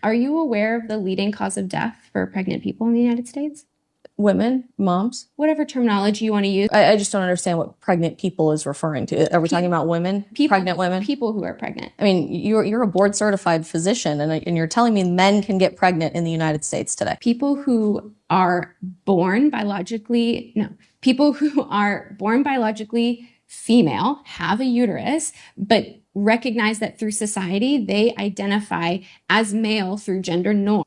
Are you aware of the leading cause of death for pregnant people in the United States? Women, moms, whatever terminology you want to use. I just don't understand what pregnant people is referring to. Are we talking about women, pregnant women? People who are pregnant. I mean, you're a board certified physician and you're telling me men can get pregnant in the United States today. People who are born biologically female, have a uterus, but recognize that through society, they identify as male through gender norms.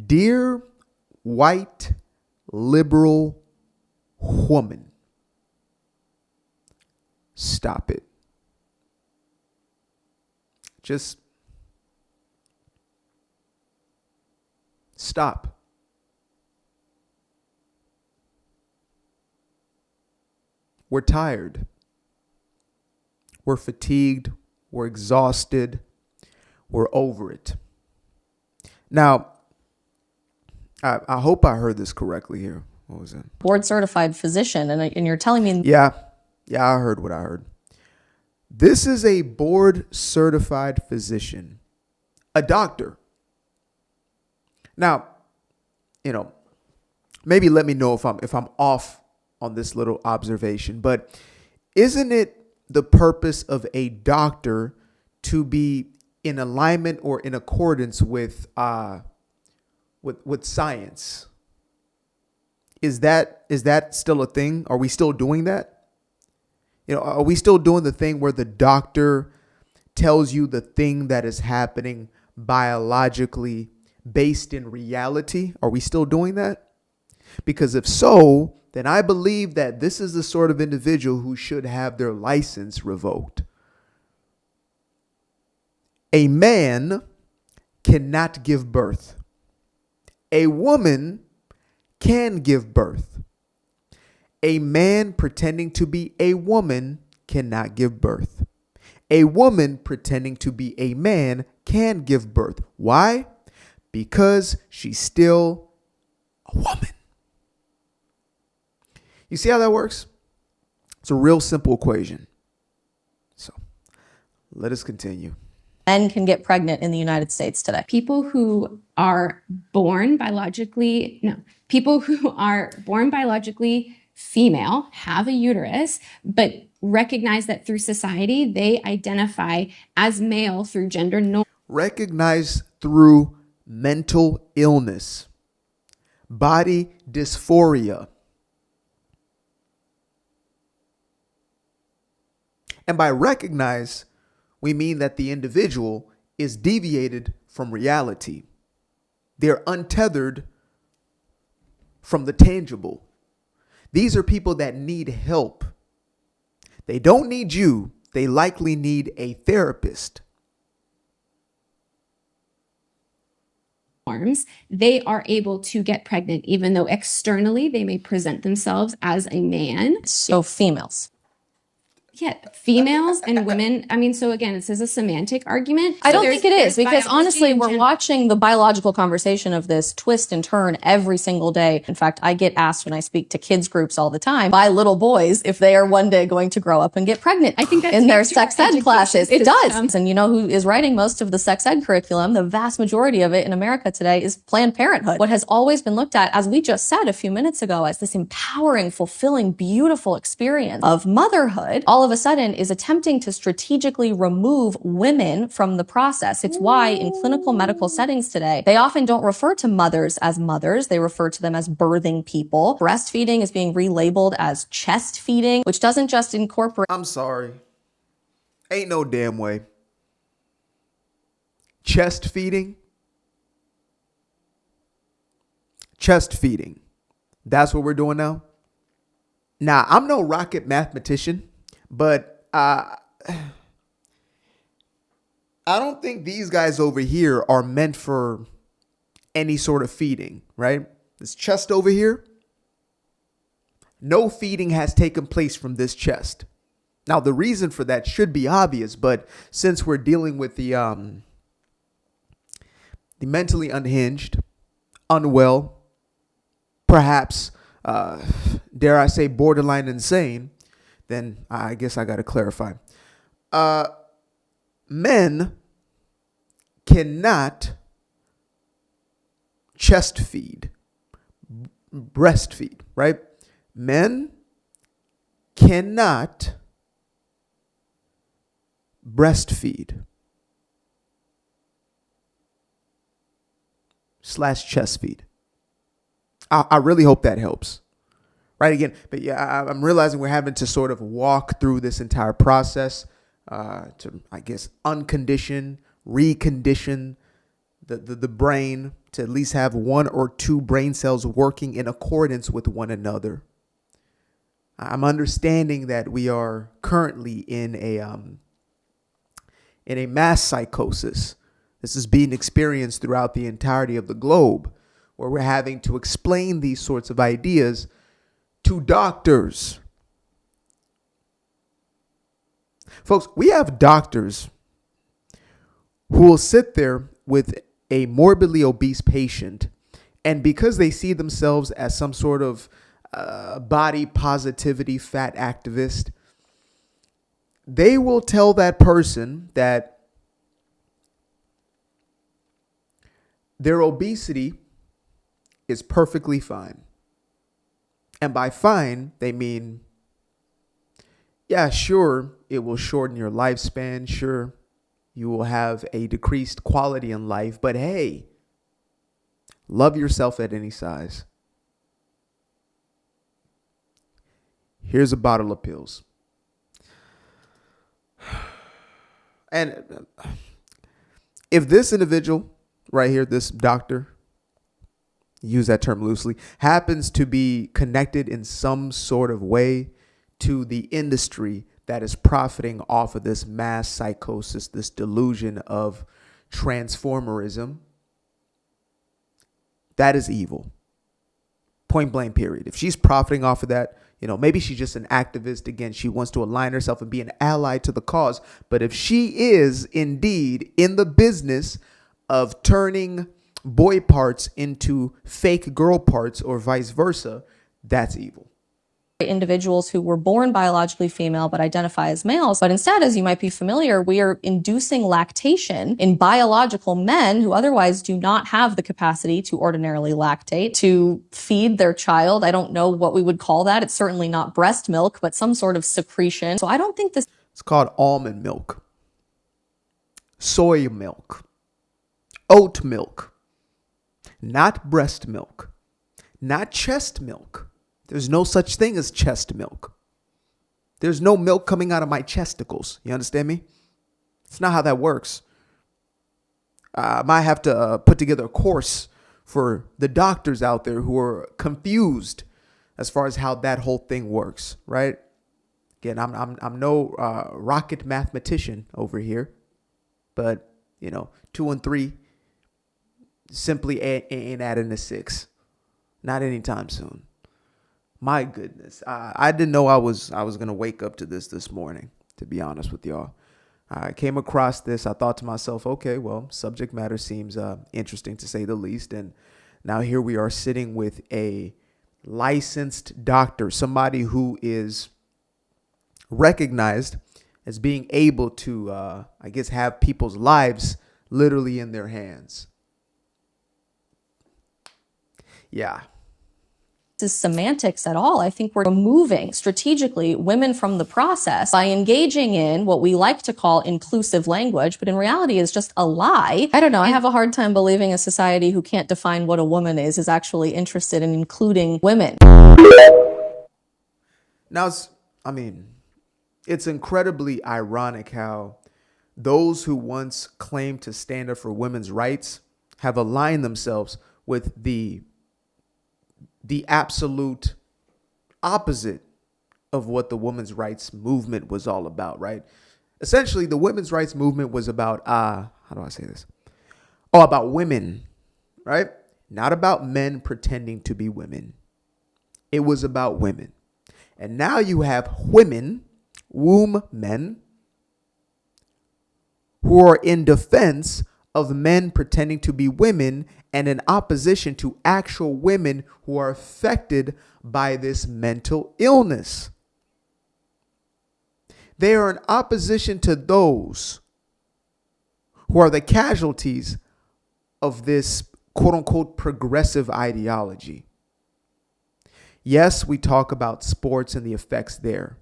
Dear white liberal woman, stop it. Just stop. We're tired. We're fatigued. We're exhausted. We're over it. Now, I hope I heard this correctly here. What was it? Board certified physician, and you're telling me. Yeah, I heard what I heard. This is a board certified physician, a doctor. Now, maybe let me know if I'm off on this little observation, but isn't it the purpose of a doctor to be in alignment or in accordance with science? Is that still a thing? Are we still doing that? Are we still doing the thing where the doctor tells you the thing that is happening biologically based in reality? Are we still doing that? Because if so, then I believe that this is the sort of individual who should have their license revoked. A man cannot give birth. A woman can give birth. A man pretending to be a woman cannot give birth. A woman pretending to be a man can give birth. Why? Because she's still a woman. You see how that works? It's a real simple equation. So let us continue. Men can get pregnant in the United States today. People who are born biologically female, have a uterus, but recognize that through society, they identify as male through gender norms. Recognize through mental illness, body dysphoria. And by recognize, we mean that the individual is deviated from reality. They're untethered from the tangible. These are people that need help. They don't need you. They likely need a therapist. They are able to get pregnant, even though externally they may present themselves as a man. So females. Yeah, females and women. I mean, so again, this is a semantic argument. I don't think it is, because honestly, we're watching the biological conversation of this twist and turn every single day. In fact, I get asked when I speak to kids groups all the time by little boys if they are one day going to grow up and get pregnant. I think that's in their sex ed classes. It system. does. And you know who is writing most of the sex ed curriculum? The vast majority of it in America today is Planned Parenthood. What has always been looked at, as we just said a few minutes ago, as this empowering, fulfilling, beautiful experience of motherhood, all of a sudden is attempting to strategically remove women from the process. It's why in clinical medical settings today, they often don't refer to mothers as mothers. They refer to them as birthing people. Breastfeeding is being relabeled as chest feeding, which doesn't just incorporate. I'm sorry. Ain't no damn way. Chest feeding? Chest feeding. That's what we're doing now? Now, I'm no rocket mathematician, but I don't think these guys over here are meant for any sort of feeding, right? This chest over here, no feeding has taken place from this chest. Now, the reason for that should be obvious, but since we're dealing with the mentally unhinged, unwell, perhaps dare I say, borderline insane, then I guess I got to clarify. Men cannot chest feed, breastfeed, right? Men cannot breastfeed / chest feed. I really hope that helps. Right, again, but yeah, I'm realizing we're having to sort of walk through this entire process to, I guess, uncondition, recondition the brain to at least have one or two brain cells working in accordance with one another. I'm understanding that we are currently in a mass psychosis. This is being experienced throughout the entirety of the globe, where we're having to explain these sorts of ideas to doctors. Folks, we have doctors who will sit there with a morbidly obese patient, and because they see themselves as some sort of body positivity fat activist, they will tell that person that their obesity is perfectly fine. And by fine, they mean, yeah, sure, it will shorten your lifespan. Sure, you will have a decreased quality in life. But hey, love yourself at any size. Here's a bottle of pills. And if this individual right here, this doctor, use that term loosely, happens to be connected in some sort of way to the industry that is profiting off of this mass psychosis, this delusion of transformerism, that is evil. Point blank, period. If she's profiting off of that, maybe she's just an activist. Again, she wants to align herself and be an ally to the cause. But if she is indeed in the business of turning boy parts into fake girl parts or vice versa, that's evil. Individuals who were born biologically female but identify as males. But instead, as you might be familiar, we are inducing lactation in biological men who otherwise do not have the capacity to ordinarily lactate, to feed their child. I don't know what we would call that. It's certainly not breast milk, but some sort of secretion. So I don't think this... It's called almond milk, soy milk, oat milk, not breast milk, not chest milk. There's no such thing as chest milk. There's no milk coming out of my chesticles. You understand me? It's not how that works. I might have to put together a course for the doctors out there who are confused as far as how that whole thing works, right? Again, I'm no rocket mathematician over here, but 2 and 3 simply ain't adding a 6. Not anytime soon. My goodness, I didn't know I was gonna wake up to this morning. To be honest with y'all, I came across this. I thought to myself, okay, well, subject matter seems interesting to say the least. And now here we are sitting with a licensed doctor, somebody who is recognized as being able to, I guess, have people's lives literally in their hands. Yeah. Is semantics at all. I think we're removing strategically women from the process by engaging in what we like to call inclusive language, but in reality is just a lie. I don't know. I have a hard time believing a society who can't define what a woman is actually interested in including women. Now, it's incredibly ironic how those who once claimed to stand up for women's rights have aligned themselves with the absolute opposite of what the women's rights movement was all about, right? Essentially, the women's rights movement was about, how do I say this? Oh, about women, right? Not about men pretending to be women. It was about women. And now you have women, womb men, who are in defense of men pretending to be women and in opposition to actual women who are affected by this mental illness. They are in opposition to those who are the casualties of this quote unquote progressive ideology. Yes, we talk about sports and the effects there.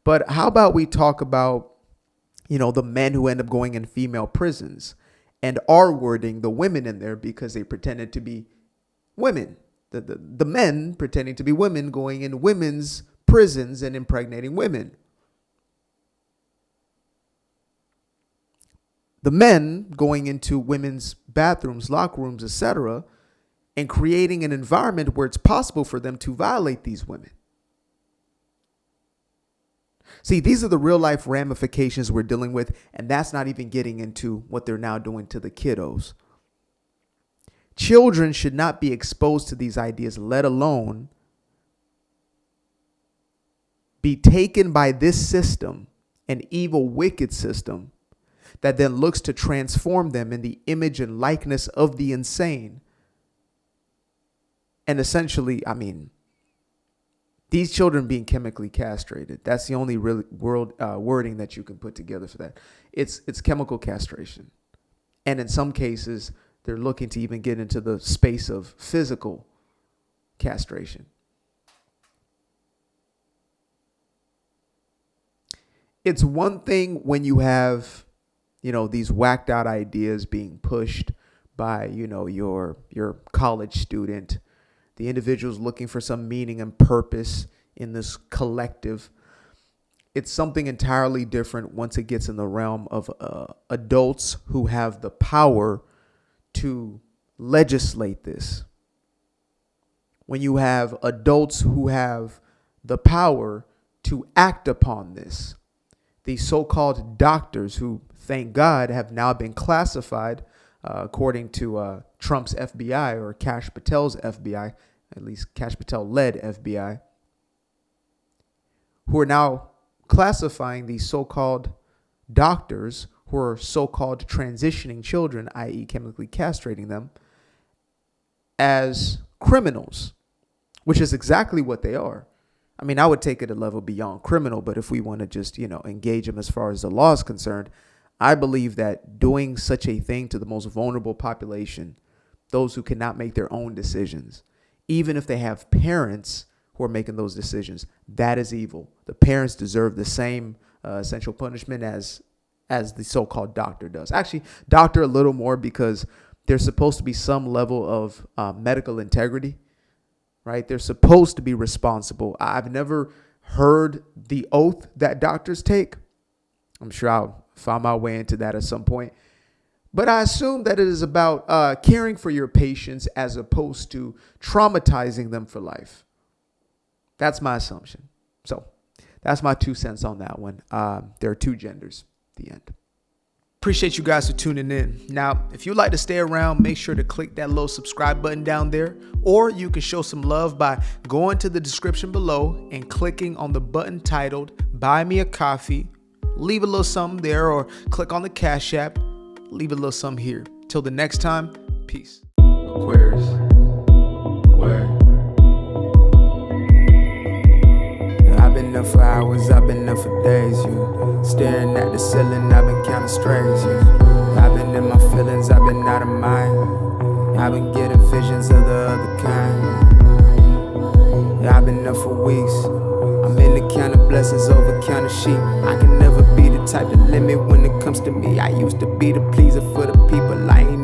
But how about we talk about, the men who end up going in female prisons and R-wording the women in there because they pretended to be women. The men pretending to be women going in women's prisons and impregnating women. The men going into women's bathrooms, locker rooms, etc., and creating an environment where it's possible for them to violate these women. See, these are the real life ramifications we're dealing with, and that's not even getting into what they're now doing to the kiddos. Children should not be exposed to these ideas, let alone be taken by this system, an evil, wicked system, that then looks to transform them in the image and likeness of the insane. And essentially, these children being chemically castrated, that's the only real wording that you can put together for that. It's chemical castration. And in some cases, they're looking to even get into the space of physical castration. It's one thing when you have, these whacked out ideas being pushed by, your college student, the individuals looking for some meaning and purpose in this collective. It's something entirely different once it gets in the realm of adults who have the power to legislate this. When you have adults who have the power to act upon this. These so-called doctors who, thank God, have now been classified according to Trump's FBI or Kash Patel's FBI, at least Kash Patel-led FBI, who are now classifying these so-called doctors who are so-called transitioning children, i.e. chemically castrating them, as criminals, which is exactly what they are. I would take it a level beyond criminal, but if we want to just, engage them as far as the law is concerned, I believe that doing such a thing to the most vulnerable population, those who cannot make their own decisions, even if they have parents who are making those decisions, that is evil. The parents deserve the same essential punishment as the so-called doctor does. Actually, doctor a little more, because there's supposed to be some level of medical integrity, right? They're supposed to be responsible. I've never heard the oath that doctors take. I'm sure I'll find my way into that at some point. But I assume that it is about caring for your patients as opposed to traumatizing them for life. That's my assumption. So that's my 2 cents on that one. There are two genders. The end. Appreciate you guys for tuning in. Now, if you'd like to stay around, make sure to click that little subscribe button down there, or you can show some love by going to the description below and clicking on the button titled Buy Me a Coffee. Leave a little something there, or click on the Cash App. Leave a little something here. Till the next time, peace. Aquarius. Where? I've been up for hours, I've been up for days, staring at the ceiling, I've been counting strays, I've been in my feelings, I've been out of mind, I've been getting visions of the other kind, I've been up for weeks, I'm in the count of blessings over count of sheep. I can never be the type to limit when it comes to me. I used to be the pleaser for the people, I ain't